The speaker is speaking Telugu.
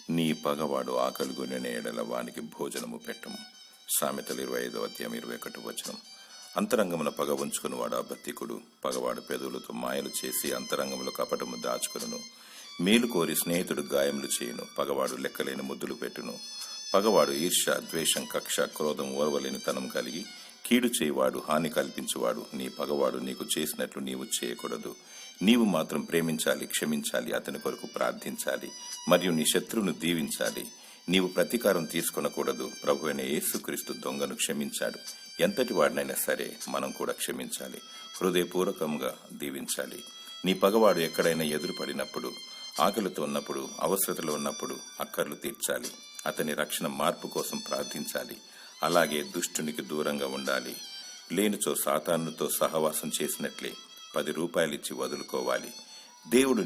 నీ పగవాడు ఆకలిగొనిన ఎడల వానికి భోజనము పెట్టము. సామెతలు 25:21. అంతరంగమున పగ ఉంచుకుని వాడు అబద్ధికుడు. పగవాడు పెదవులతో మాయలు చేసి అంతరంగములో కపటము దాచుకును. మేలు కోరి స్నేహితుడు గాయములు చేయును. పగవాడు లెక్కలేని ముద్దులు పెట్టును. పగవాడు ఈర్ష్య, ద్వేషం, కక్ష, క్రోధం, ఓర్వలేని తనం కలిగి కీడు చేయువాడు, హాని కల్పించువాడు. నీ పగవాడు నీకు చేసినట్లు నీవు చేయకూడదు. నీవు మాత్రం ప్రేమించాలి, క్షమించాలి, అతని కొరకు ప్రార్థించాలి, మరియు నీ శత్రువును దీవించాలి. నీవు ప్రతీకారం తీసుకొనకూడదు. ప్రభువైన యేసుక్రీస్తు దొంగను క్షమించాడు. ఎంతటి వాడినైనా సరే మనం కూడా క్షమించాలి, హృదయపూర్వకంగా దీవించాలి. నీ పగవాడు ఎక్కడైనా ఎదురుపడినప్పుడు, ఆకలితో ఉన్నప్పుడు, అవసరతలో ఉన్నప్పుడు అక్కర్లు తీర్చాలి. అతని రక్షణ మార్పు కోసం ప్రార్థించాలి. అలాగే దుష్టునికి దూరంగా ఉండాలి. లేనిచో సాతానుతో సహవాసం చేసినట్లే 10 రూపాయలిచ్చి వదులుకోవాలి. దేవుడు